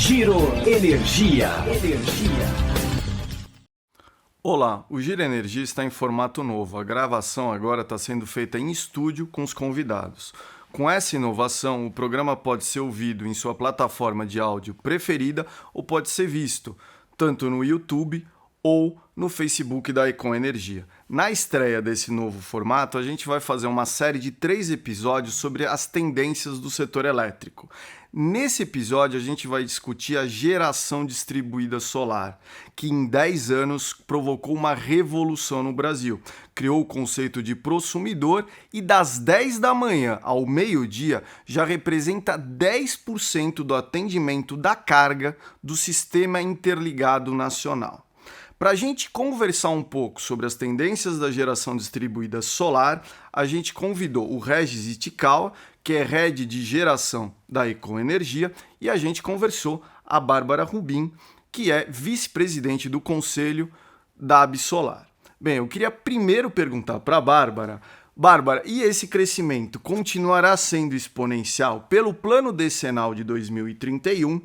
Giro Energia. Olá, o Giro Energia está em formato novo. A gravação agora está sendo feita em estúdio com os convidados. Com essa inovação, o programa pode ser ouvido em sua plataforma de áudio preferida ou pode ser visto tanto no YouTube ou no Facebook da Econ Energia. Na estreia desse novo formato, a gente vai fazer uma série de 3 episódios sobre as tendências do setor elétrico. Nesse episódio, a gente vai discutir a geração distribuída solar, que em 10 anos provocou uma revolução no Brasil. Criou o conceito de prosumidor e das 10 da manhã ao meio-dia já representa 10% do atendimento da carga do Sistema Interligado Nacional. Para a gente conversar um pouco sobre as tendências da geração distribuída solar, a gente convidou o Regis Itikawa, que é head de geração da Econ Energia, e a gente conversou a Bárbara Rubim, que é vice-presidente do conselho da Absolar. Bem, eu queria primeiro perguntar para a Bárbara, e esse crescimento continuará sendo exponencial? Pelo plano decenal de 2031,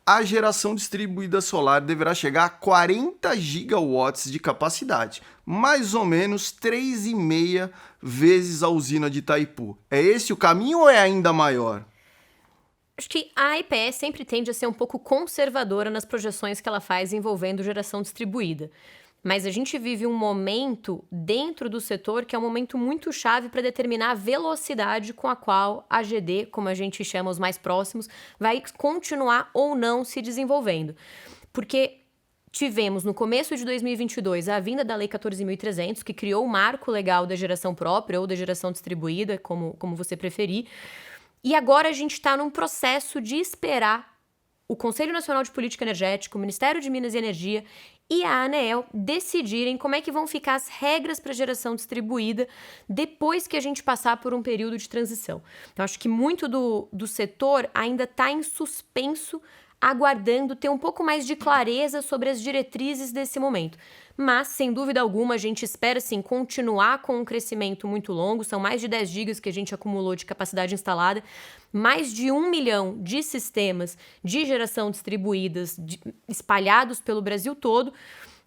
a geração distribuída solar deverá chegar a 40 gigawatts de capacidade, mais ou menos 3,5 vezes a usina de Itaipu. É esse o caminho ou é ainda maior? Acho que a EPE sempre tende a ser um pouco conservadora nas projeções que ela faz envolvendo geração distribuída. Mas a gente vive um momento dentro do setor que é um momento muito chave para determinar a velocidade com a qual a GD, como a gente chama os mais próximos, vai continuar ou não se desenvolvendo. Porque tivemos no começo de 2022 a vinda da Lei 14.300, que criou o marco legal da geração própria ou da geração distribuída, como você preferir. E agora a gente está num processo de esperar o Conselho Nacional de Política Energética, o Ministério de Minas e Energia e a ANEEL decidirem como é que vão ficar as regras para geração distribuída depois que a gente passar por um período de transição. Então, acho que muito do setor ainda está em suspenso, aguardando ter um pouco mais de clareza sobre as diretrizes desse momento. Mas, sem dúvida alguma, a gente espera, sim, continuar com um crescimento muito longo. São mais de 10 gigas que a gente acumulou de capacidade instalada, mais de 1 milhão de sistemas de geração distribuídas espalhados pelo Brasil todo.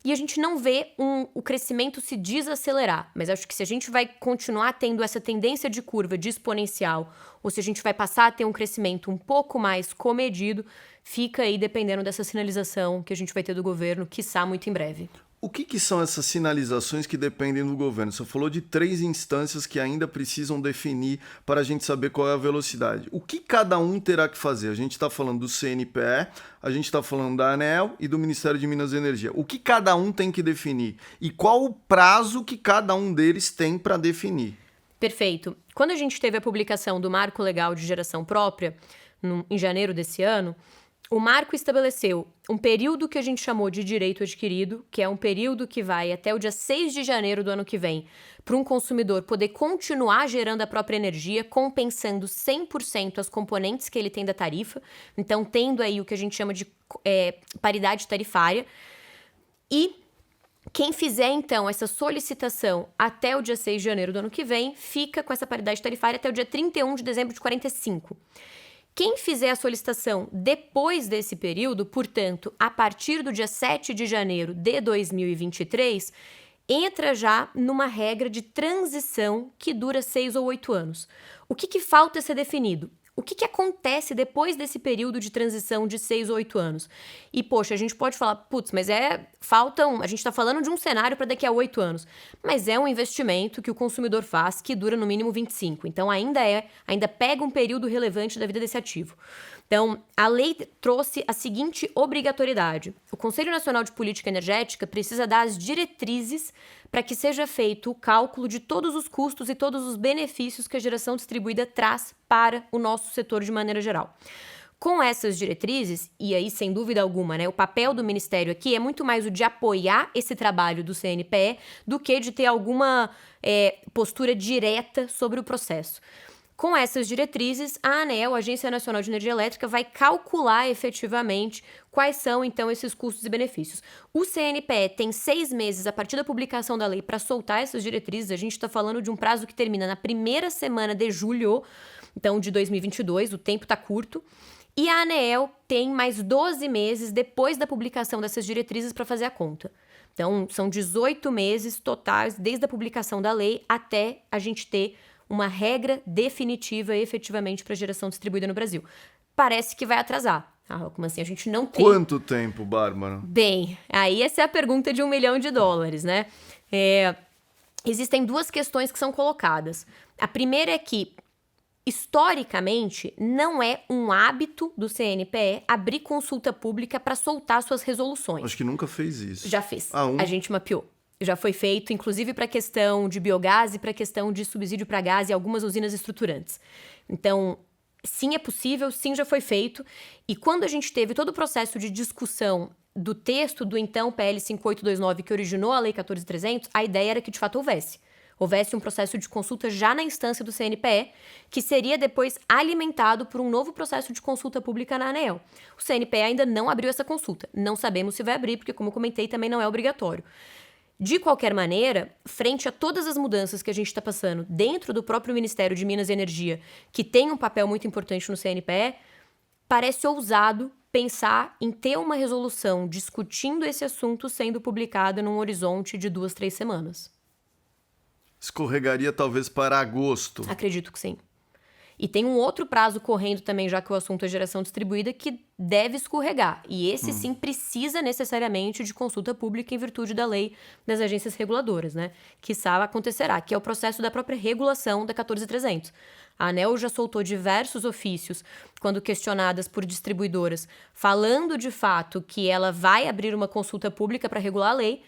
E a gente não vê o crescimento se desacelerar. Mas acho que se a gente vai continuar tendo essa tendência de curva de exponencial, ou se a gente vai passar a ter um crescimento um pouco mais comedido, fica aí dependendo dessa sinalização que a gente vai ter do governo, quiçá muito em breve. O que são essas sinalizações que dependem do governo? Você falou de 3 instâncias que ainda precisam definir para a gente saber qual é a velocidade. O que cada um terá que fazer? A gente está falando do CNPE, a gente está falando da ANEEL e do Ministério de Minas e Energia. O que cada um tem que definir? E qual o prazo que cada um deles tem para definir? Perfeito. Quando a gente teve a publicação do Marco Legal de Geração Própria, em janeiro desse ano, o marco estabeleceu um período que a gente chamou de direito adquirido, que é um período que vai até o dia 6 de janeiro do ano que vem, para um consumidor poder continuar gerando a própria energia, compensando 100% as componentes que ele tem da tarifa, então tendo aí o que a gente chama de paridade tarifária. E quem fizer, então, essa solicitação até o dia 6 de janeiro do ano que vem, fica com essa paridade tarifária até o dia 31 de dezembro de 45. Quem fizer a solicitação depois desse período, portanto, a partir do dia 7 de janeiro de 2023, entra já numa regra de transição que dura 6 ou 8 anos. O que falta ser definido? O que acontece depois desse período de transição de 6 ou 8 anos? E, poxa, a gente pode falar, putz, mas a gente está falando de um cenário para daqui a 8 anos. Mas é um investimento que o consumidor faz que dura no mínimo 25. Então, ainda pega um período relevante da vida desse ativo. Então, a lei trouxe a seguinte obrigatoriedade. O Conselho Nacional de Política Energética precisa dar as diretrizes para que seja feito o cálculo de todos os custos e todos os benefícios que a geração distribuída traz para o nosso setor de maneira geral. Com essas diretrizes, e aí sem dúvida alguma, o papel do Ministério aqui é muito mais o de apoiar esse trabalho do CNPE do que de ter alguma postura direta sobre o processo. Com essas diretrizes, a ANEEL, a Agência Nacional de Energia Elétrica, vai calcular efetivamente quais são, então, esses custos e benefícios. O CNPE tem 6 meses a partir da publicação da lei para soltar essas diretrizes. A gente está falando de um prazo que termina na primeira semana de julho, então, de 2022, o tempo está curto. E a ANEEL tem mais 12 meses depois da publicação dessas diretrizes para fazer a conta. Então, são 18 meses totais desde a publicação da lei até a gente ter uma regra definitiva efetivamente para geração distribuída no Brasil. Parece que vai atrasar. Como assim? A gente não tem... Quanto tempo, Bárbara? Bem, aí essa é a pergunta de $1 milhão, né? Existem duas questões que são colocadas. A primeira é que, historicamente, não é um hábito do CNPE abrir consulta pública para soltar suas resoluções. Acho que nunca fez isso. Já fez. A gente mapeou. Já foi feito, inclusive para a questão de biogás e para a questão de subsídio para gás e algumas usinas estruturantes. Então, sim, é possível, sim, já foi feito. E quando a gente teve todo o processo de discussão do texto do então PL 5829, que originou a Lei 14.300, a ideia era que de fato houvesse um processo de consulta já na instância do CNPE, que seria depois alimentado por um novo processo de consulta pública na ANEEL. O CNPE ainda não abriu essa consulta. Não sabemos se vai abrir, porque, como eu comentei, também não é obrigatório. De qualquer maneira, frente a todas as mudanças que a gente está passando dentro do próprio Ministério de Minas e Energia, que tem um papel muito importante no CNPE, parece ousado pensar em ter uma resolução discutindo esse assunto sendo publicada num horizonte de 2-3 semanas. Escorregaria talvez para agosto. Acredito que sim. E tem um outro prazo correndo também, já que o assunto é geração distribuída, que deve escorregar. E esse sim precisa necessariamente de consulta pública em virtude da lei das agências reguladoras, né? Quiçá acontecerá, que é o processo da própria regulação da 14.300. A ANEEL já soltou diversos ofícios, quando questionadas por distribuidoras, falando de fato que ela vai abrir uma consulta pública para regular a lei.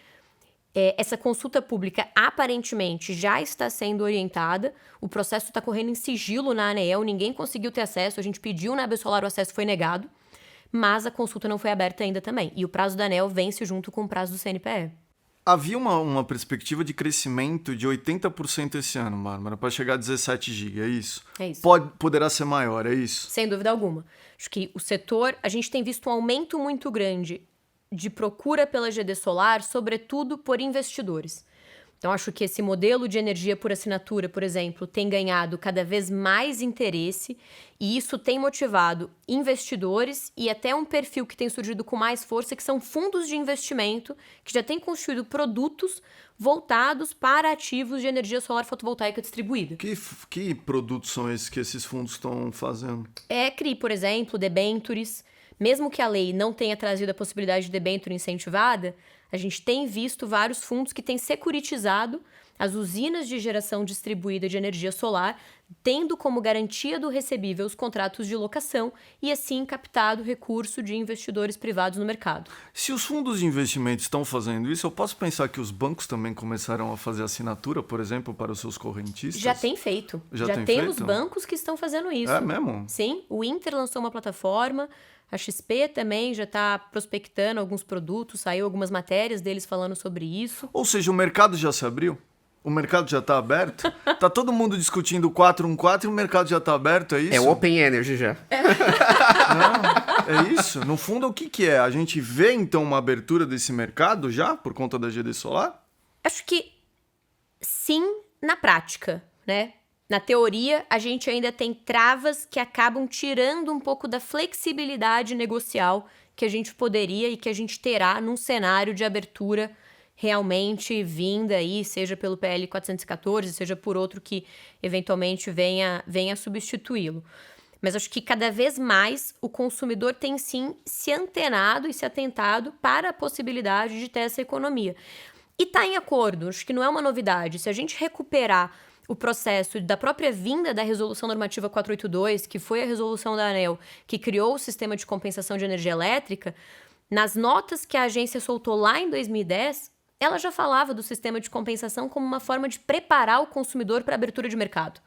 Essa consulta pública aparentemente já está sendo orientada, o processo está correndo em sigilo na ANEEL, ninguém conseguiu ter acesso, a gente pediu na Absolar, o acesso foi negado, mas a consulta não foi aberta ainda também. E o prazo da ANEEL vence junto com o prazo do CNPE. Havia uma perspectiva de crescimento de 80% esse ano, Bárbara, para chegar a 17 GB, é isso? É isso. Poderá ser maior, é isso? Sem dúvida alguma. Acho que o setor, a gente tem visto um aumento muito grande de procura pela GD Solar, sobretudo por investidores. Então, acho que esse modelo de energia por assinatura, por exemplo, tem ganhado cada vez mais interesse e isso tem motivado investidores e até um perfil que tem surgido com mais força, que são fundos de investimento que já têm construído produtos voltados para ativos de energia solar fotovoltaica distribuída. Que produtos são esses que esses fundos estão fazendo? CRI, por exemplo, debentures. Mesmo que a lei não tenha trazido a possibilidade de debênture incentivada, a gente tem visto vários fundos que têm securitizado as usinas de geração distribuída de energia solar, tendo como garantia do recebível os contratos de locação e, assim, captado recurso de investidores privados no mercado. Se os fundos de investimento estão fazendo isso, eu posso pensar que os bancos também começaram a fazer assinatura, por exemplo, para os seus correntistas? Já tem feito. Já tem temos feito? bancos que estão fazendo isso. É mesmo? Sim, o Inter lançou uma plataforma, a XP também já está prospectando alguns produtos, saiu algumas matérias deles falando sobre isso. Ou seja, o mercado já se abriu? O mercado já está aberto? Tá todo mundo discutindo o 414 e o mercado já está aberto, é isso? É Open Energy já. Não, é isso? No fundo, o que é? A gente vê, então, uma abertura desse mercado já, por conta da GD Solar? Acho que sim, na prática, né? Na teoria, a gente ainda tem travas que acabam tirando um pouco da flexibilidade negocial que a gente poderia e que a gente terá num cenário de abertura realmente vinda aí, seja pelo PL 414, seja por outro que eventualmente venha substituí-lo. Mas acho que cada vez mais o consumidor tem sim se antenado e se atentado para a possibilidade de ter essa economia. E está em acordo, acho que não é uma novidade. Se a gente recuperar o processo da própria vinda da Resolução Normativa 482, que foi a resolução da ANEEL que criou o sistema de compensação de energia elétrica, nas notas que a agência soltou lá em 2010, ela já falava do sistema de compensação como uma forma de preparar o consumidor para a abertura de mercado.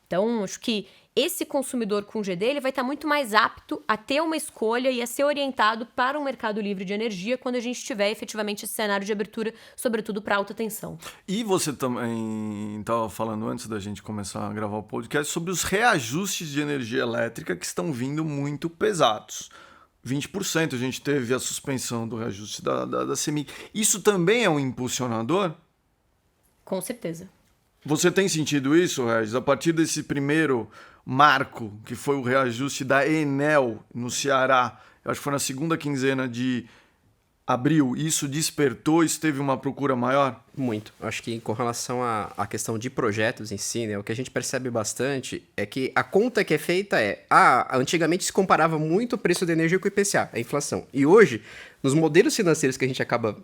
Então, acho que esse consumidor com GD ele vai estar muito mais apto a ter uma escolha e a ser orientado para um mercado livre de energia quando a gente tiver efetivamente esse cenário de abertura, sobretudo para alta tensão. E você também estava falando antes da gente começar a gravar o podcast sobre os reajustes de energia elétrica que estão vindo muito pesados. 20% a gente teve a suspensão do reajuste da CEMIG. Isso também é um impulsionador? Com certeza. Você tem sentido isso, Regis? A partir desse primeiro marco, que foi o reajuste da Enel no Ceará, eu acho que foi na segunda quinzena de abril, isso despertou, isso teve uma procura maior? Muito. Acho que com relação à questão de projetos em si, né, o que a gente percebe bastante é que a conta que é feita antigamente se comparava muito o preço da energia com o IPCA, a inflação. E hoje, nos modelos financeiros que a gente acaba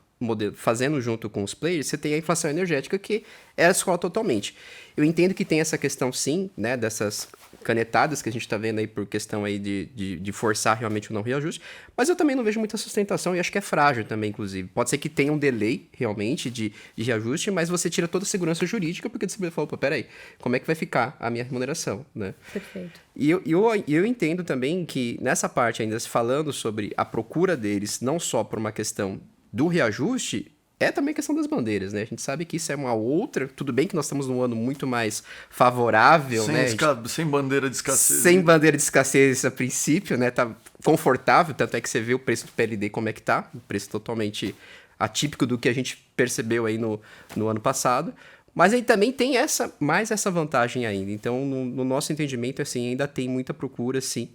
fazendo junto com os players, você tem a inflação energética que ela escola totalmente. Eu entendo que tem essa questão, sim, né, dessas canetadas que a gente está vendo aí por questão aí de forçar realmente o não reajuste, mas eu também não vejo muita sustentação e acho que é frágil também, inclusive. Pode ser que tenha um delay, realmente, de reajuste, mas você tira toda a segurança jurídica, porque você fala, opa, peraí, como é que vai ficar a minha remuneração, né? Perfeito. E eu entendo também que nessa parte ainda, se falando sobre a procura deles, não só por uma questão do reajuste, é também questão das bandeiras, né? A gente sabe que isso é uma outra... Tudo bem que nós estamos num ano muito mais favorável, né? Sem bandeira de escassez. Sem bandeira de escassez a princípio, né? Tá confortável, tanto é que você vê o preço do PLD como é que tá. Um preço totalmente atípico do que a gente percebeu aí no ano passado. Mas aí também tem mais essa vantagem ainda. Então, no nosso entendimento, assim, ainda tem muita procura, sim.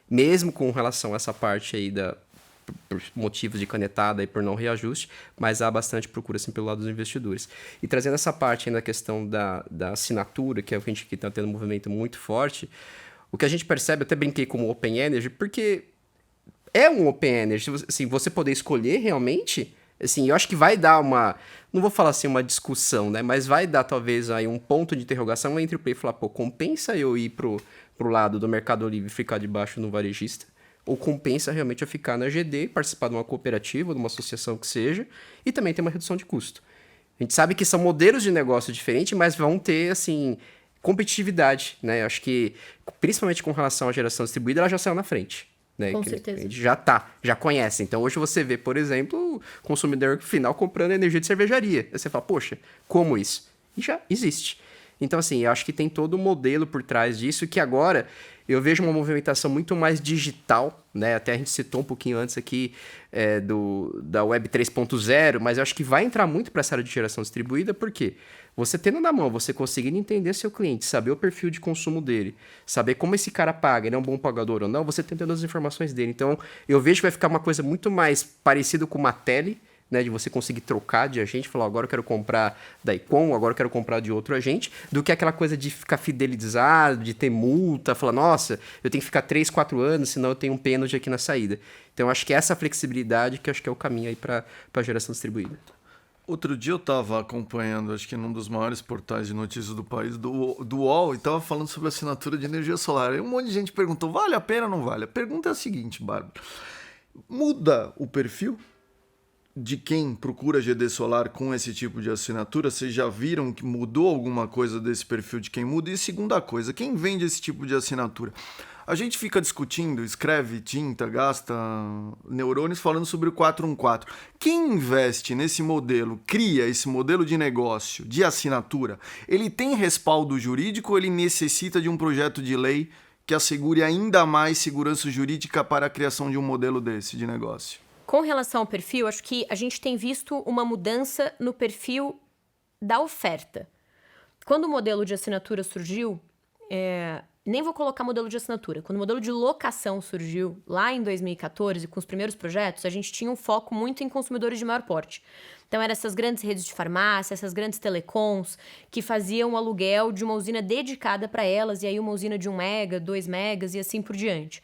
Mesmo com relação a essa parte aí por motivos de canetada e por não reajuste, mas há bastante procura assim, pelo lado dos investidores. E trazendo essa parte ainda da questão da assinatura, que é o que a gente está tendo um movimento muito forte, o que a gente percebe, eu até brinquei como Open Energy, porque é um Open Energy, assim, você poder escolher realmente, assim, eu acho que vai dar não vou falar assim uma discussão, né, mas vai dar talvez aí um ponto de interrogação entre o play e falar, pô, compensa eu ir pro lado do Mercado Livre e ficar debaixo no varejista? Ou compensa realmente eu ficar na GD, participar de uma cooperativa, de uma associação que seja, e também ter uma redução de custo. A gente sabe que são modelos de negócio diferentes, mas vão ter, assim, competitividade, né? Eu acho que, principalmente com relação à geração distribuída, ela já saiu na frente. Né? Com certeza. A gente já conhece. Então, hoje você vê, por exemplo, o consumidor final comprando energia de cervejaria. Aí você fala, poxa, como isso? E já existe. Então, assim, eu acho que tem todo um modelo por trás disso que agora eu vejo uma movimentação muito mais digital, né? Até a gente citou um pouquinho antes aqui da Web 3.0, mas eu acho que vai entrar muito para essa área de geração distribuída, porque você tendo na mão, você conseguindo entender seu cliente, saber o perfil de consumo dele, saber como esse cara paga, ele é um bom pagador ou não, você tem todas as informações dele. Então, eu vejo que vai ficar uma coisa muito mais parecida com uma tele, né, de você conseguir trocar de agente, falar, agora eu quero comprar da Icon, agora eu quero comprar de outro agente, do que aquela coisa de ficar fidelizado, de ter multa, falar, nossa, eu tenho que ficar 3, 4 anos, senão eu tenho um pênalti aqui na saída. Então, acho que essa flexibilidade que eu acho que é o caminho aí para a geração distribuída. Outro dia eu estava acompanhando, acho que num dos maiores portais de notícias do país, do UOL, e estava falando sobre assinatura de energia solar. Aí um monte de gente perguntou, vale a pena ou não vale? A pergunta é a seguinte, Bárbara, muda o perfil de quem procura GD Solar com esse tipo de assinatura? Vocês já viram que mudou alguma coisa desse perfil de quem muda? E segunda coisa, quem vende esse tipo de assinatura? A gente fica discutindo, escreve tinta, gasta neurônios falando sobre o 414. Quem investe nesse modelo, cria esse modelo de negócio, de assinatura, ele tem respaldo jurídico ou ele necessita de um projeto de lei que assegure ainda mais segurança jurídica para a criação de um modelo desse de negócio? Com relação ao perfil, acho que a gente tem visto uma mudança no perfil da oferta. Quando o modelo de assinatura surgiu, nem vou colocar modelo de assinatura, quando o modelo de locação surgiu, lá em 2014, com os primeiros projetos, a gente tinha um foco muito em consumidores de maior porte. Então, eram essas grandes redes de farmácia, essas grandes telecoms, que faziam o aluguel de uma usina dedicada para elas, e aí uma usina de 1 mega, 2 megas e assim por diante.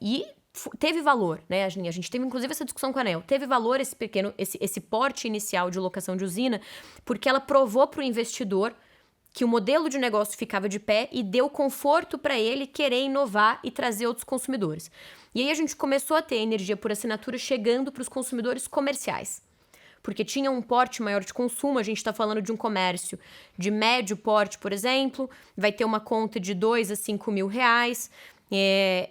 E teve valor, né? A gente teve inclusive essa discussão com a ANEEL. Teve valor esse porte inicial de locação de usina, porque ela provou para o investidor que o modelo de negócio ficava de pé e deu conforto para ele querer inovar e trazer outros consumidores. E aí a gente começou a ter energia por assinatura chegando para os consumidores comerciais, porque tinha um porte maior de consumo. A gente está falando de um comércio de médio porte, por exemplo, vai ter uma conta de 2 a 5 mil reais, é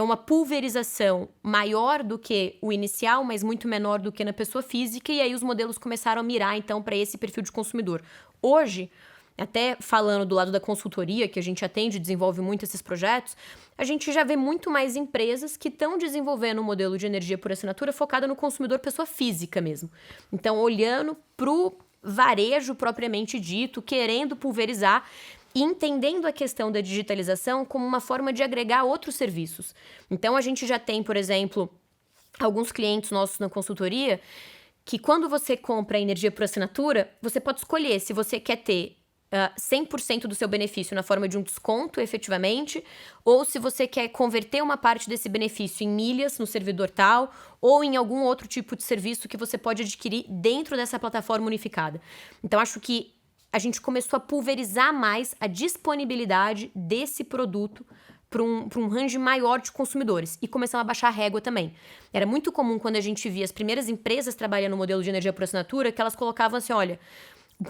uma pulverização maior do que o inicial, mas muito menor do que na pessoa física, e aí os modelos começaram a mirar, então, para esse perfil de consumidor. Hoje, até falando do lado da consultoria, que a gente atende e desenvolve muito esses projetos, a gente já vê muito mais empresas que estão desenvolvendo um modelo de energia por assinatura focado no consumidor pessoa física mesmo. Então, olhando varejo propriamente dito, querendo pulverizar e entendendo a questão da digitalização como uma forma de agregar outros serviços. Então, a gente já tem, por exemplo, alguns clientes nossos na consultoria que quando você compra energia por assinatura, você pode escolher se você quer ter 100% do seu benefício na forma de um desconto, efetivamente, ou se você quer converter uma parte desse benefício em milhas no servidor tal, ou em algum outro tipo de serviço que você pode adquirir dentro dessa plataforma unificada. Então, acho que a gente começou a pulverizar mais a disponibilidade desse produto para um range maior de consumidores e começamos a baixar a régua também. Era muito comum quando a gente via as primeiras empresas trabalhando no modelo de energia por assinatura, que elas colocavam assim, olha,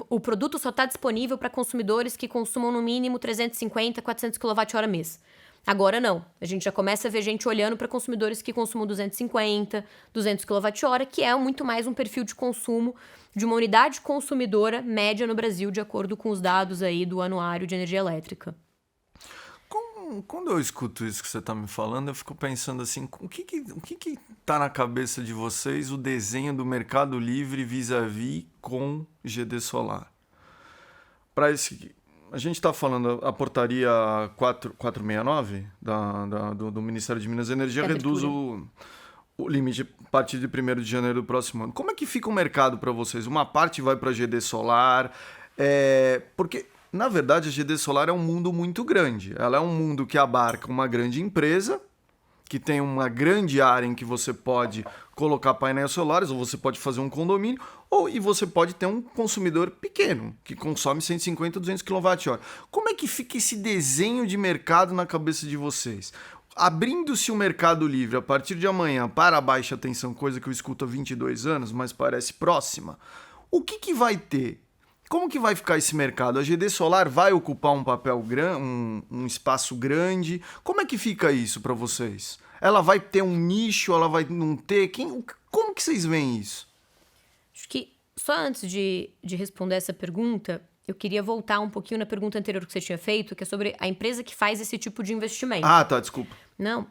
o produto só está disponível para consumidores que consumam no mínimo 350, 400 kWh mês. Agora não. A gente já começa a ver gente olhando para consumidores que consumam 250, 200 kWh, que é muito mais um perfil de consumo de uma unidade consumidora média no Brasil, de acordo com os dados aí do Anuário de Energia Elétrica. Quando eu escuto isso que você está me falando, eu fico pensando assim, o que tá na cabeça de vocês o desenho do Mercado Livre vis-à-vis com GD Solar? A gente está falando, a portaria 469 do Ministério de Minas e Energia reduz o limite a partir de 1º de janeiro do próximo ano. Como é que fica o mercado para vocês? Uma parte vai para GD Solar, porque... Na verdade, a GD Solar é um mundo muito grande. Ela é um mundo que abarca uma grande empresa, que tem uma grande área em que você pode colocar painéis solares, ou você pode fazer um condomínio, e você pode ter um consumidor pequeno, que consome 150, 200 kWh. Como é que fica esse desenho de mercado na cabeça de vocês? Abrindo-se o Mercado Livre a partir de amanhã para a baixa tensão, coisa que eu escuto há 22 anos, mas parece próxima, o que vai ter? Como que vai ficar esse mercado? A GD Solar vai ocupar um papel grande, um espaço grande? Como é que fica isso para vocês? Ela vai ter um nicho? Ela vai não ter? Como que vocês veem isso? Acho que só antes de responder essa pergunta, eu queria voltar um pouquinho na pergunta anterior que você tinha feito, que é sobre a empresa que faz esse tipo de investimento. Ah, tá, desculpa. Não,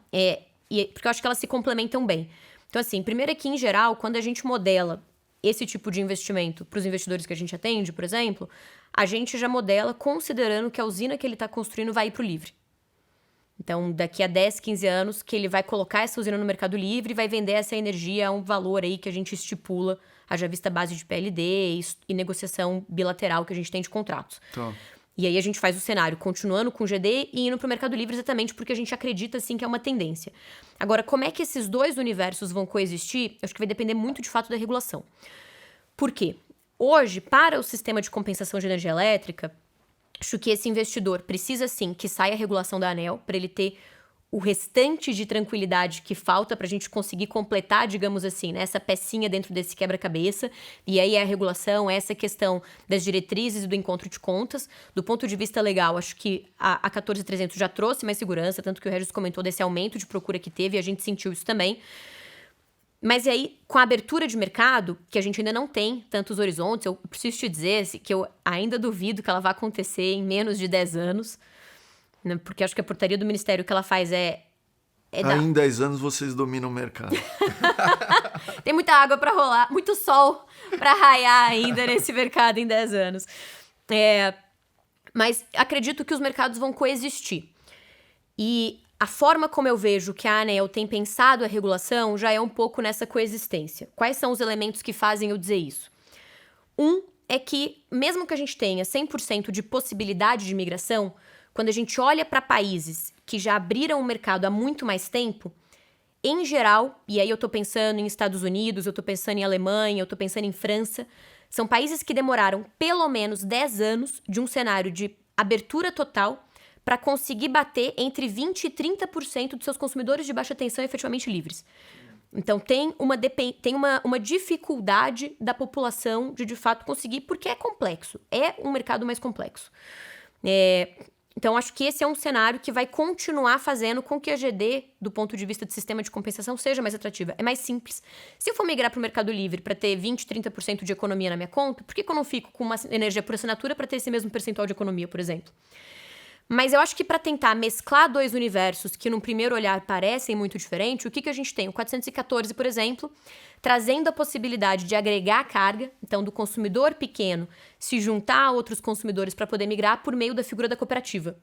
porque eu acho que elas se complementam bem. Então, assim, primeiro é que, em geral, quando a gente modela esse tipo de investimento para os investidores que a gente atende, por exemplo, a gente já modela considerando que a usina que ele está construindo vai ir para o livre. Então, daqui a 10, 15 anos, que ele vai colocar essa usina no Mercado Livre e vai vender essa energia a um valor aí que a gente estipula, haja vista base de PLD e negociação bilateral que a gente tem de contratos. Tá. E aí a gente faz o cenário continuando com o GD e indo para o Mercado Livre exatamente porque a gente acredita, assim, que é uma tendência. Agora, como é que esses dois universos vão coexistir? Acho que vai depender muito, de fato, da regulação. Por quê? Hoje, para o sistema de compensação de energia elétrica, acho que esse investidor precisa, sim, que saia a regulação da ANEEL para ele ter o restante de tranquilidade que falta para a gente conseguir completar, digamos assim, né, essa pecinha dentro desse quebra-cabeça. E aí é a regulação, é essa questão das diretrizes e do encontro de contas. Do ponto de vista legal, acho que a 14.300 já trouxe mais segurança, tanto que o Regis comentou desse aumento de procura que teve, e a gente sentiu isso também. Mas e aí, com a abertura de mercado, que a gente ainda não tem tantos horizontes, eu preciso te dizer que eu ainda duvido que ela vá acontecer em menos de 10 anos, né? Porque acho que a portaria do Ministério que ela faz aí em 10 anos vocês dominam o mercado. Tem muita água para rolar, muito sol para raiar ainda nesse mercado em 10 anos. Mas acredito que os mercados vão coexistir. E a forma como eu vejo que a ANEEL tem pensado a regulação já é um pouco nessa coexistência. Quais são os elementos que fazem eu dizer isso? Um é que, mesmo que a gente tenha 100% de possibilidade de migração, quando a gente olha para países que já abriram o mercado há muito mais tempo, em geral, e aí eu estou pensando em Estados Unidos, eu estou pensando em Alemanha, eu estou pensando em França, são países que demoraram pelo menos 10 anos de um cenário de abertura total para conseguir bater entre 20% e 30% dos seus consumidores de baixa tensão efetivamente livres. Então, tem uma dificuldade da população de fato, conseguir, porque é complexo. É um mercado mais complexo. Então, acho que esse é um cenário que vai continuar fazendo com que a GD, do ponto de vista de sistema de compensação, seja mais atrativa. É mais simples. Se eu for migrar para o Mercado Livre para ter 20%, 30% de economia na minha conta, por que eu não fico com uma energia por assinatura para ter esse mesmo percentual de economia, por exemplo? Mas eu acho que para tentar mesclar dois universos que num primeiro olhar parecem muito diferentes, o que a gente tem? O 414, por exemplo, trazendo a possibilidade de agregar carga, então do consumidor pequeno se juntar a outros consumidores para poder migrar por meio da figura da cooperativa,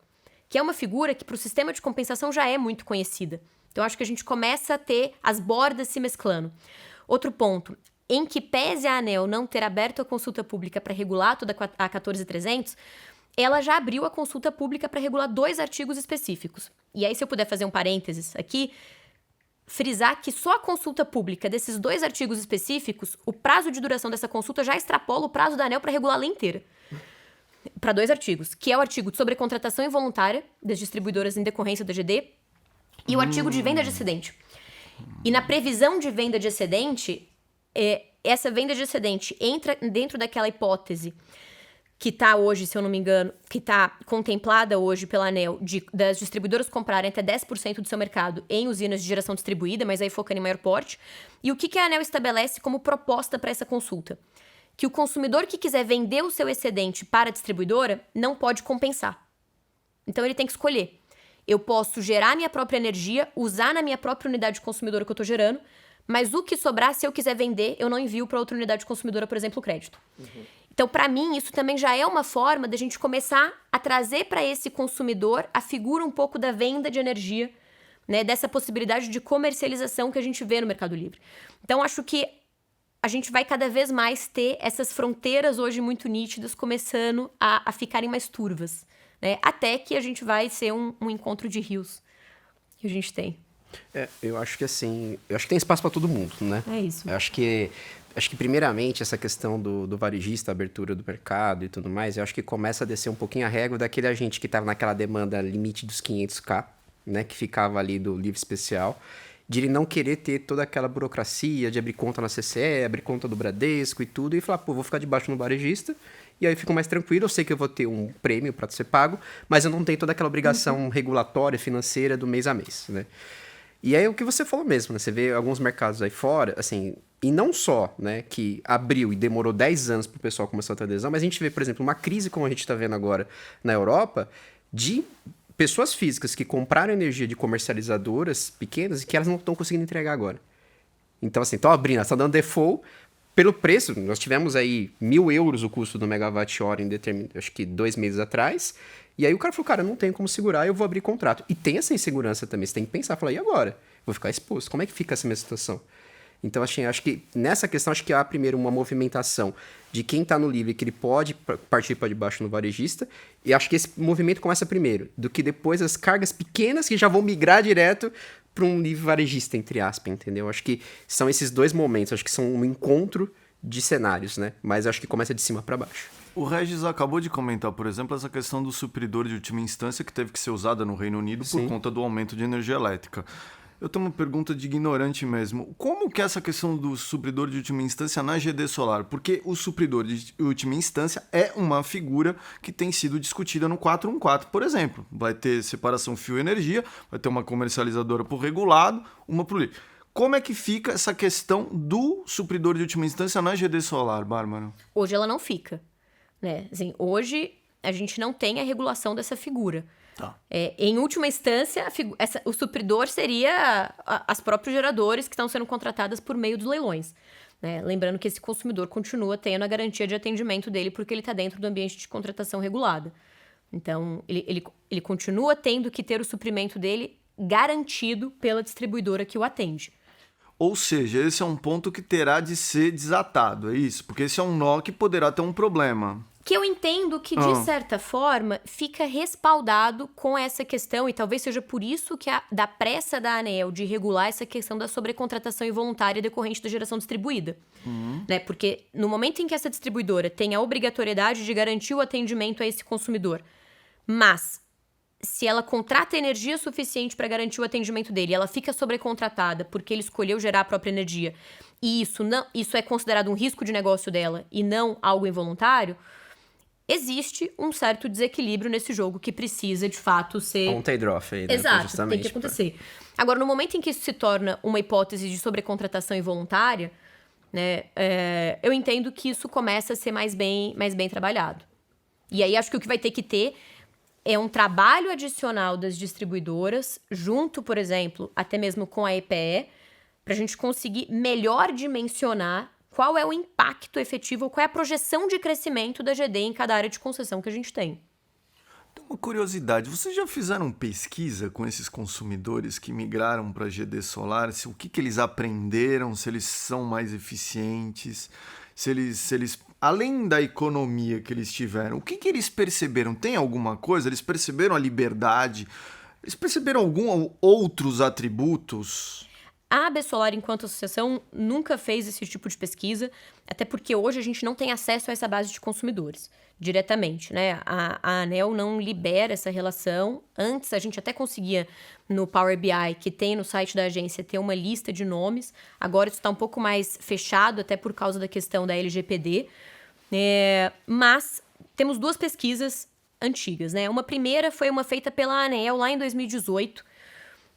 que é uma figura que para o sistema de compensação já é muito conhecida. Então acho que a gente começa a ter as bordas se mesclando. Outro ponto, em que pese a ANEEL não ter aberto a consulta pública para regular toda a 14.300, ela já abriu a consulta pública para regular 2 artigos específicos. E aí, se eu puder fazer um parênteses aqui, frisar que só a consulta pública desses 2 artigos específicos, o prazo de duração dessa consulta já extrapola o prazo da ANEEL para regular a lei inteira. Para 2 artigos, que é o artigo sobre contratação involuntária das distribuidoras em decorrência da GD e o artigo de venda de excedente. E na previsão de venda de excedente, essa venda de excedente entra dentro daquela hipótese que está hoje, se eu não me engano, que está contemplada hoje pela ANEEL, das distribuidoras comprarem até 10% do seu mercado em usinas de geração distribuída, mas aí focando em maior porte. E o que a ANEEL estabelece como proposta para essa consulta? Que o consumidor que quiser vender o seu excedente para a distribuidora não pode compensar. Então ele tem que escolher. Eu posso gerar minha própria energia, usar na minha própria unidade consumidora que eu estou gerando, mas o que sobrar, se eu quiser vender, eu não envio para outra unidade consumidora, por exemplo, o crédito. Então, para mim, isso também já é uma forma da gente começar a trazer para esse consumidor a figura um pouco da venda de energia, né, dessa possibilidade de comercialização que a gente vê no Mercado Livre. Então, acho que a gente vai cada vez mais ter essas fronteiras hoje muito nítidas começando a ficarem mais turvas, né, até que a gente vai ser um encontro de rios que a gente tem. Eu acho que assim, tem espaço para todo mundo, né? É isso. Eu acho que primeiramente essa questão do varejista, a abertura do mercado e tudo mais, eu acho que começa a descer um pouquinho a régua daquele agente que estava naquela demanda limite dos 500k, né, que ficava ali do livre especial, de ele não querer ter toda aquela burocracia de abrir conta na CCE, abrir conta do Bradesco e tudo, e falar, pô, vou ficar debaixo no varejista, e aí eu fico mais tranquilo, eu sei que eu vou ter um prêmio para ser pago, mas eu não tenho toda aquela obrigação regulatória, financeira do mês a mês, né? E aí o que você falou mesmo, né? Você vê alguns mercados aí fora, assim, e não só, né, que abriu e demorou 10 anos para o pessoal começar a ter adesão, mas a gente vê, por exemplo, uma crise como a gente está vendo agora na Europa, de pessoas físicas que compraram energia de comercializadoras pequenas e que elas não estão conseguindo entregar agora. Então, assim, estão abrindo, estão dando default pelo preço. Nós tivemos aí 1.000 euros o custo do megawatt-hora em acho que 2 meses atrás. E aí o cara falou, cara, eu não tenho como segurar, eu vou abrir contrato. E tem essa insegurança também, você tem que pensar, falar, e agora? Vou ficar exposto, como é que fica essa minha situação? Então, assim, acho que nessa questão, acho que há primeiro uma movimentação de quem está no livre, que ele pode partir para debaixo no varejista, e acho que esse movimento começa primeiro, do que depois as cargas pequenas que já vão migrar direto para um livre varejista, entre aspas, entendeu? Acho que são esses 2 momentos, acho que são um encontro de cenários, né? Mas acho que começa de cima para baixo. O Regis acabou de comentar, por exemplo, essa questão do supridor de última instância que teve que ser usada no Reino Unido por conta do aumento de energia elétrica. Eu tenho uma pergunta de ignorante mesmo. Como que é essa questão do supridor de última instância na GD Solar? Porque o supridor de última instância é uma figura que tem sido discutida no 414, por exemplo. Vai ter separação fio-energia, vai ter uma comercializadora por regulado, uma por livre. Como é que fica essa questão do supridor de última instância na GD Solar, Bárbara? Hoje ela não fica, né? Assim, hoje a gente não tem a regulação dessa figura. Tá. Em última instância, o supridor seria as próprios geradores que estão sendo contratadas por meio dos leilões, né? Lembrando que esse consumidor continua tendo a garantia de atendimento dele porque ele está dentro do ambiente de contratação regulada. Então, ele continua tendo que ter o suprimento dele garantido pela distribuidora que o atende. Ou seja, esse é um ponto que terá de ser desatado, é isso? Porque esse é um nó que poderá ter um problema. Que eu entendo que, de certa forma, fica respaldado com essa questão, e talvez seja por isso que da pressa da ANEEL de regular essa questão da sobrecontratação involuntária decorrente da geração distribuída. Né? Porque no momento em que essa distribuidora tem a obrigatoriedade de garantir o atendimento a esse consumidor, mas se ela contrata energia suficiente para garantir o atendimento dele, ela fica sobrecontratada porque ele escolheu gerar a própria energia, e isso é considerado um risco de negócio dela e não algo involuntário, existe um certo desequilíbrio nesse jogo que precisa, de fato, ser... Um trade-off aí, né? Exato, justamente tem que acontecer. Agora, no momento em que isso se torna uma hipótese de sobrecontratação involuntária, né, eu entendo que isso começa a ser mais bem trabalhado. E aí, acho que o que vai ter que ter é um trabalho adicional das distribuidoras, junto, por exemplo, até mesmo com a EPE, para a gente conseguir melhor dimensionar qual é o impacto efetivo, qual é a projeção de crescimento da GD em cada área de concessão que a gente tem. Tem uma curiosidade, vocês já fizeram pesquisa com esses consumidores que migraram para GD Solar? O que eles aprenderam, se eles são mais eficientes, se eles além da economia que eles tiveram, o que eles perceberam? Tem alguma coisa? Eles perceberam a liberdade? Eles perceberam outros atributos? A AB Solar, enquanto associação, nunca fez esse tipo de pesquisa, até porque hoje a gente não tem acesso a essa base de consumidores diretamente, né? A ANEEL não libera essa relação. Antes a gente até conseguia no Power BI, que tem no site da agência, ter uma lista de nomes. Agora isso está um pouco mais fechado, até por causa da questão da LGPD. Mas temos 2 pesquisas antigas, né? Uma primeira foi uma feita pela ANEEL lá em 2018,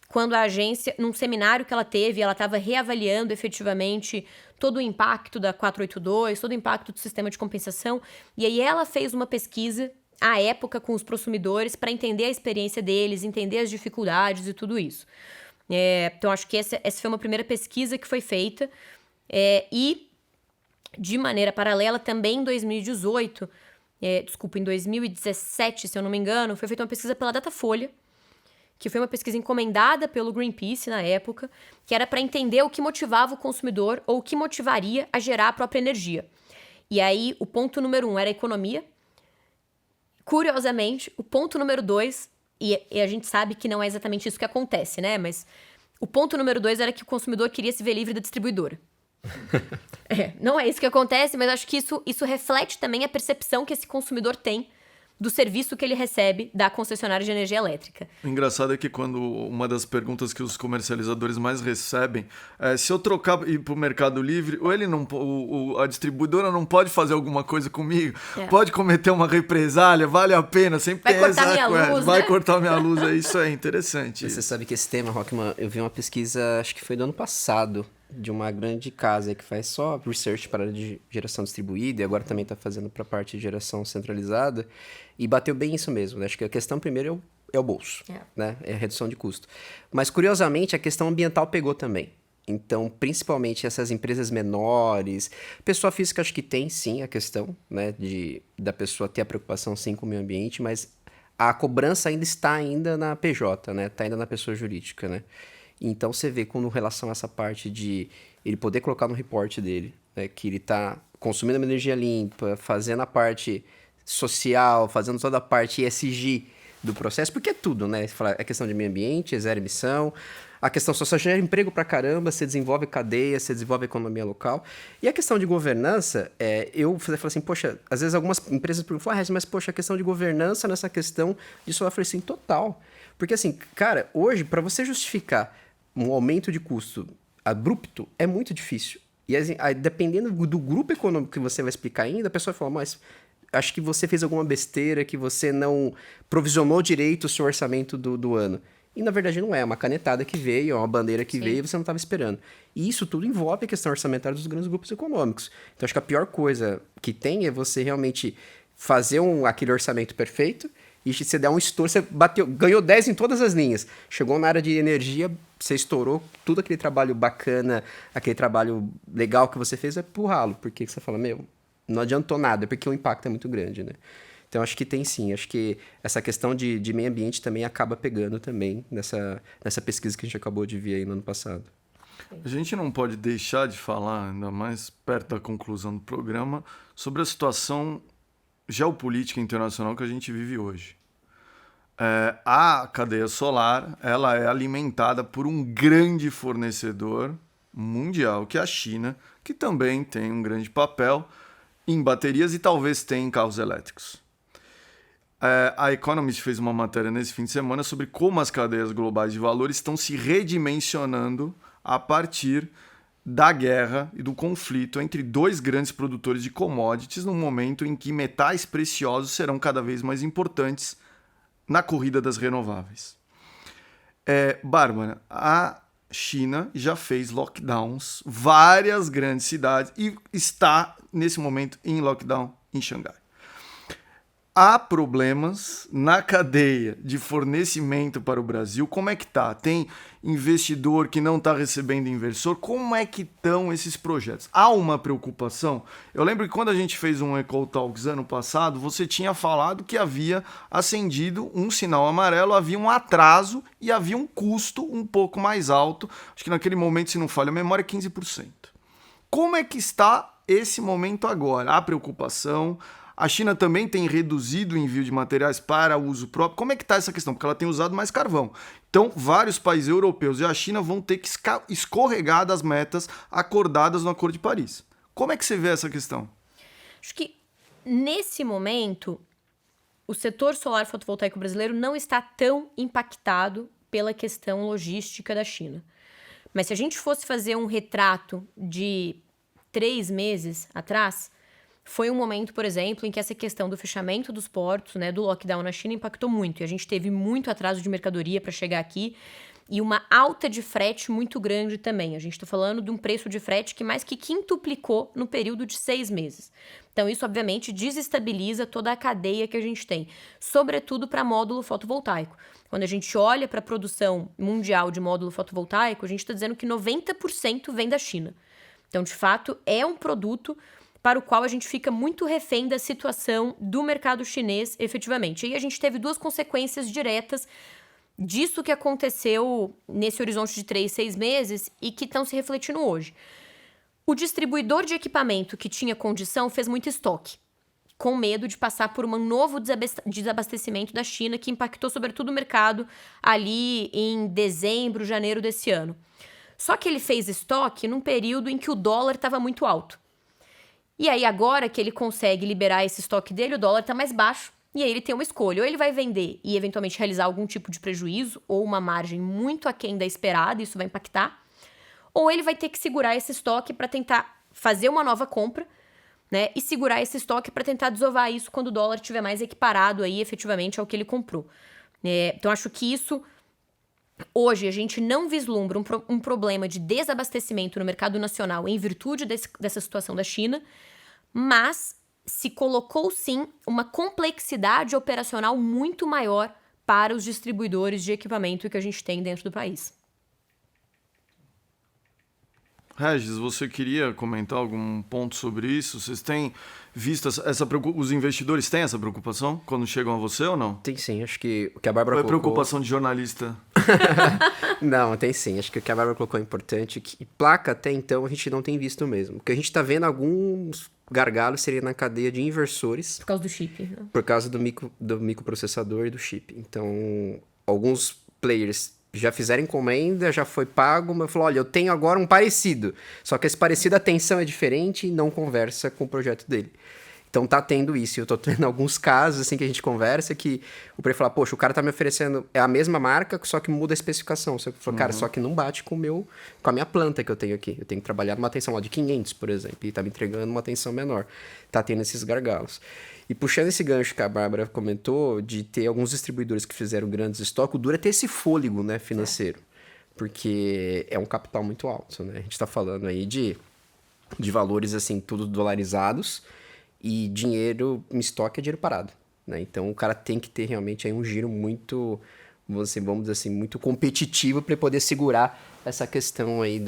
quando a agência, num seminário que ela teve, ela estava reavaliando efetivamente todo o impacto da 482, todo o impacto do sistema de compensação, e aí ela fez uma pesquisa, à época, com os prosumidores, para entender a experiência deles, entender as dificuldades e tudo isso. Então, acho que essa foi uma primeira pesquisa que foi feita, e, de maneira paralela, também em 2018, em 2017, se eu não me engano, foi feita uma pesquisa pela Datafolha, que foi uma pesquisa encomendada pelo Greenpeace na época, que era para entender o que motivava o consumidor ou o que motivaria a gerar a própria energia. E aí, o ponto número 1 era a economia. Curiosamente, o ponto número 2, e a gente sabe que não é exatamente isso que acontece, né? Mas o ponto número 2 era que o consumidor queria se ver livre da distribuidora. Não é isso que acontece, mas acho que isso reflete também a percepção que esse consumidor tem do serviço que ele recebe da concessionária de energia elétrica. O engraçado é que quando uma das perguntas que os comercializadores mais recebem é se eu trocar e ir para o Mercado Livre, ou ele não, a distribuidora não pode fazer alguma coisa comigo, pode cometer uma represália, vale a pena, sempre vai cortar minha luz, vai né? cortar minha luz, isso é interessante. Você sabe que esse tema, Rockman, eu vi uma pesquisa, acho que foi do ano passado, de uma grande casa que faz só research para a área de geração distribuída e agora também está fazendo para a parte de geração centralizada e bateu bem isso mesmo, né? Acho que a questão primeiro é o bolso, né? É a redução de custo. Mas, curiosamente, a questão ambiental pegou também. Então, principalmente essas empresas menores, pessoa física acho que tem sim a questão, né, da pessoa ter a preocupação sim com o meio ambiente, mas a cobrança ainda está na PJ, né? Está ainda na pessoa jurídica, né? Então, você vê com relação a essa parte de ele poder colocar no report dele, né, que ele está consumindo uma energia limpa, fazendo a parte social, fazendo toda a parte ESG do processo, porque é tudo, né? É questão de meio ambiente, é zero emissão, a questão social gera emprego pra caramba, você desenvolve cadeia, você desenvolve economia local. E a questão de governança, eu falo assim, poxa, às vezes algumas empresas falam, mas poxa, a questão de governança nessa questão disso eu falei assim, total. Porque assim, cara, hoje, para você justificar um aumento de custo abrupto, é muito difícil. E assim, dependendo do grupo econômico que você vai explicar ainda, a pessoa fala, mas acho que você fez alguma besteira, que você não provisionou direito o seu orçamento do ano. E na verdade não é uma canetada que veio, é uma bandeira que veio e você não estava esperando. E isso tudo envolve a questão orçamentária dos grandes grupos econômicos. Então acho que a pior coisa que tem é você realmente fazer aquele orçamento perfeito e você der um estouro, você ganhou 10 em todas as linhas. Chegou na área de energia, você estourou tudo aquele trabalho bacana, aquele trabalho legal que você fez, vai pro ralo. Porque você fala, não adiantou nada, porque o impacto é muito grande, né? Então, acho que tem sim. Acho que essa questão de meio ambiente também acaba pegando também nessa pesquisa que a gente acabou de ver aí no ano passado. A gente não pode deixar de falar, ainda mais perto da conclusão do programa, sobre a situação geopolítica internacional que a gente vive hoje. A cadeia solar, ela é alimentada por um grande fornecedor mundial, que é a China, que também tem um grande papel em baterias e talvez tenha em carros elétricos. A Economist fez uma matéria nesse fim de semana sobre como as cadeias globais de valor estão se redimensionando a partir da guerra e do conflito entre dois grandes produtores de commodities no momento em que metais preciosos serão cada vez mais importantes na corrida das renováveis. Bárbara, a China já fez lockdowns, várias grandes cidades, e está, nesse momento, em lockdown em Xangai. há problemas na cadeia de fornecimento para o Brasil. Como é que tá? Tem investidor que não está recebendo inversor? Como é que estão esses projetos? Há uma preocupação? Eu lembro que quando a gente fez um Eco Talks ano passado, você tinha falado que havia acendido um sinal amarelo, havia um atraso e havia um custo um pouco mais alto. Acho que naquele momento, se não falha a memória, 15%. Como é que está esse momento agora? Há preocupação? A China também tem reduzido o envio de materiais para uso próprio. Como é que está essa questão? Porque ela tem usado mais carvão. Então, vários países europeus e a China vão ter que escorregar das metas acordadas no Acordo de Paris. Como é que você vê essa questão? Acho que, nesse momento, o setor solar fotovoltaico brasileiro não está tão impactado pela questão logística da China. Mas se a gente fosse fazer um retrato de 3 meses atrás, foi um momento, por exemplo, em que essa questão do fechamento dos portos, né, do lockdown na China impactou muito. E a gente teve muito atraso de mercadoria para chegar aqui e uma alta de frete muito grande também. A gente está falando de um preço de frete que mais que quintuplicou no período de 6 meses. Então isso, obviamente, desestabiliza toda a cadeia que a gente tem, sobretudo para módulo fotovoltaico. Quando a gente olha para a produção mundial de módulo fotovoltaico, a gente está dizendo que 90% vem da China. Então, de fato, é um produto para o qual a gente fica muito refém da situação do mercado chinês, efetivamente. E a gente teve 2 consequências diretas disso que aconteceu nesse horizonte de 3, 6 meses e que estão se refletindo hoje. O distribuidor de equipamento que tinha condição fez muito estoque, com medo de passar por um novo desabastecimento da China, que impactou sobretudo o mercado ali em dezembro, janeiro desse ano. Só que ele fez estoque num período em que o dólar estava muito alto. E aí, agora que ele consegue liberar esse estoque dele, o dólar está mais baixo. E aí ele tem uma escolha. Ou ele vai vender e eventualmente realizar algum tipo de prejuízo, ou uma margem muito aquém da esperada, isso vai impactar. Ou ele vai ter que segurar esse estoque para tentar fazer uma nova compra, né? E segurar esse estoque para tentar desovar isso quando o dólar estiver mais equiparado aí, efetivamente, ao que ele comprou. Então, acho que isso... Hoje, a gente não vislumbra um problema de desabastecimento no mercado nacional em virtude dessa situação da China, mas se colocou, sim, uma complexidade operacional muito maior para os distribuidores de equipamento que a gente tem dentro do país. Regis, você queria comentar algum ponto sobre isso? Vocês têm visto os investidores têm essa preocupação quando chegam a você ou não? Tem sim, acho que o que a Bárbara Ou é colocou... preocupação de jornalista? Não, tem sim. Acho que o que a Bárbara colocou é importante. Que placa, até então, a gente não tem visto mesmo. O que a gente está vendo, alguns gargalos seria na cadeia de inversores. Por causa do chip. Né? Por causa do microprocessador e do chip. Então, alguns players já fizeram encomenda, já foi pago, mas falou, olha, eu tenho agora um parecido. Só que esse parecido, a tensão é diferente e não conversa com o projeto dele. Então tá tendo isso. Eu tô tendo alguns casos, assim, que a gente conversa, que o player fala, poxa, o cara tá me oferecendo, é a mesma marca, só que muda a especificação. Você fala, cara, só que não bate com a minha planta que eu tenho aqui. Eu tenho que trabalhar numa tensão lá de 500, por exemplo, e tá me entregando uma tensão menor. Tá tendo esses gargalos. E puxando esse gancho que a Bárbara comentou, de ter alguns distribuidores que fizeram grandes estoques, o duro é ter esse fôlego, né, financeiro. Porque é um capital muito alto, né? A gente tá falando aí de valores, assim, tudo dolarizados, e dinheiro em estoque é dinheiro parado, né? Então o cara tem que ter realmente aí um giro muito, vamos dizer assim, muito competitivo para poder segurar essa questão aí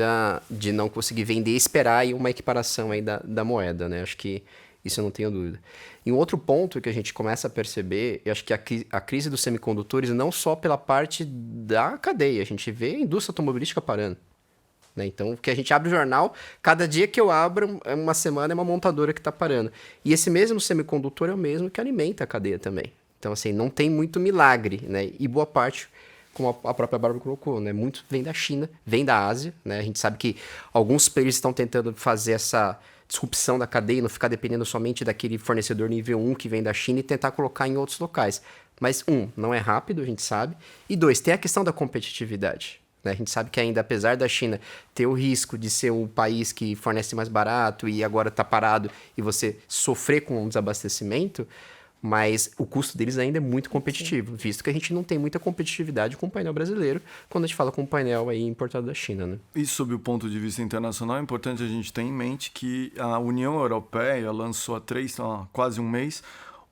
de não conseguir vender e esperar aí uma equiparação aí da moeda, né? Acho que isso eu não tenho dúvida. E um outro ponto que a gente começa a perceber, eu acho que a crise dos semicondutores não só pela parte da cadeia, a gente vê a indústria automobilística parando. Né? Então, que a gente abre o jornal, cada dia que eu abro, uma semana é uma montadora que está parando. E esse mesmo semicondutor é o mesmo que alimenta a cadeia também. Então, assim, não tem muito milagre, né? E boa parte, como a própria Bárbara colocou, né? Muito vem da China, vem da Ásia, né? A gente sabe que alguns players estão tentando fazer essa disrupção da cadeia e não ficar dependendo somente daquele fornecedor nível 1 que vem da China e tentar colocar em outros locais. Mas, não é rápido, a gente sabe. E 2, tem a questão da competitividade. A gente sabe que ainda, apesar da China ter o risco de ser um país que fornece mais barato e agora está parado e você sofrer com um desabastecimento, mas o custo deles ainda é muito competitivo, visto que a gente não tem muita competitividade com o painel brasileiro quando a gente fala com o painel aí importado da China, né? E sob o ponto de vista internacional, é importante a gente ter em mente que a União Europeia lançou há quase um mês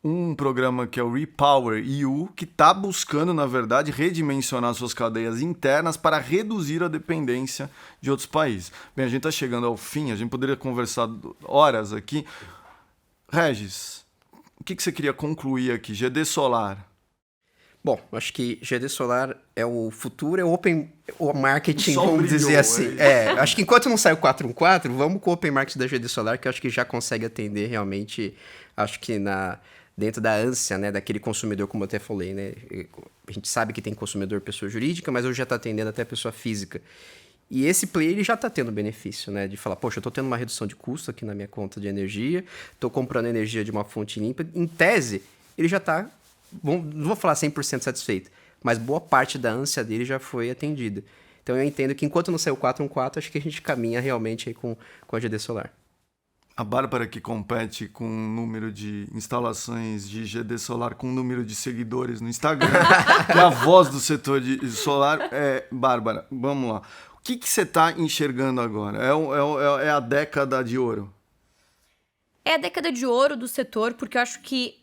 um programa que é o Repower EU, que está buscando, na verdade, redimensionar suas cadeias internas para reduzir a dependência de outros países. Bem, a gente está chegando ao fim, a gente poderia conversar horas aqui. Regis, o que você queria concluir aqui? GD Solar. Bom, acho que GD Solar é o futuro, é o marketing, Só vamos brilhou, dizer assim. Acho que enquanto não sai o 414, vamos com o Open Market da GD Solar, que eu acho que já consegue atender realmente, acho que dentro da ânsia, né, daquele consumidor, como eu até falei, né? A gente sabe que tem consumidor pessoa jurídica, mas hoje já está atendendo até pessoa física. E esse player ele já está tendo benefício, né? De falar, poxa, eu estou tendo uma redução de custo aqui na minha conta de energia, estou comprando energia de uma fonte limpa. Em tese, ele já está, não vou falar 100% satisfeito, mas boa parte da ânsia dele já foi atendida. Então eu entendo que enquanto não sair o 414, acho que a gente caminha realmente aí com a GD Solar. A Bárbara que compete com o número de instalações de GD Solar com o número de seguidores no Instagram, que é a voz do setor de solar. Bárbara, vamos lá. O que você está enxergando agora? É a década de ouro? É a década de ouro do setor, porque eu acho que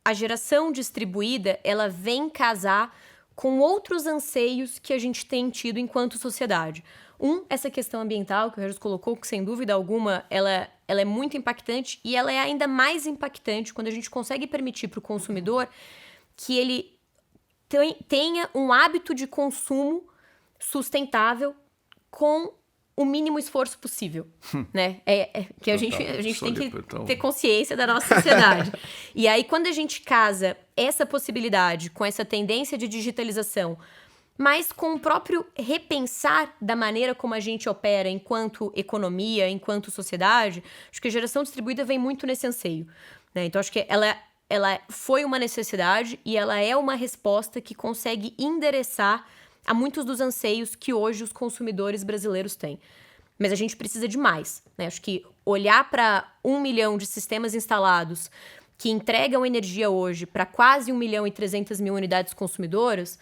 a geração distribuída, ela vem casar com outros anseios que a gente tem tido enquanto sociedade. Essa questão ambiental que o Regis colocou, que sem dúvida alguma ela é muito impactante, e ela é ainda mais impactante quando a gente consegue permitir para o consumidor que ele tenha um hábito de consumo sustentável com o mínimo esforço possível, né? Que a gente tem que ter consciência da nossa sociedade. E aí, quando a gente casa essa possibilidade com essa tendência de digitalização, mas com o próprio repensar da maneira como a gente opera enquanto economia, enquanto sociedade, acho que a geração distribuída vem muito nesse anseio, né? Então, acho que ela foi uma necessidade e ela é uma resposta que consegue endereçar a muitos dos anseios que hoje os consumidores brasileiros têm. Mas a gente precisa de mais, né? Acho que olhar para 1 milhão de sistemas instalados que entregam energia hoje para quase 1.300.000 unidades consumidoras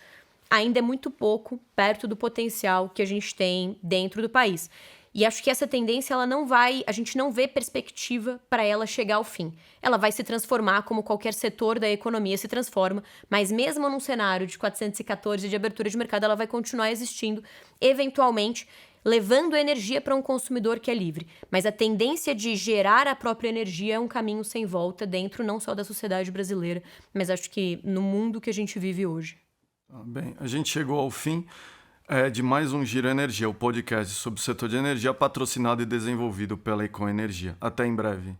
ainda é muito pouco perto do potencial que a gente tem dentro do país. E acho que essa tendência, a gente não vê perspectiva para ela chegar ao fim. Ela vai se transformar como qualquer setor da economia se transforma, mas mesmo num cenário de 414 de abertura de mercado, ela vai continuar existindo, eventualmente, levando energia para um consumidor que é livre. Mas a tendência de gerar a própria energia é um caminho sem volta dentro não só da sociedade brasileira, mas acho que no mundo que a gente vive hoje. Bem, a gente chegou ao fim de mais um Giro Energia, o podcast sobre o setor de energia patrocinado e desenvolvido pela Econ Energia. Até em breve.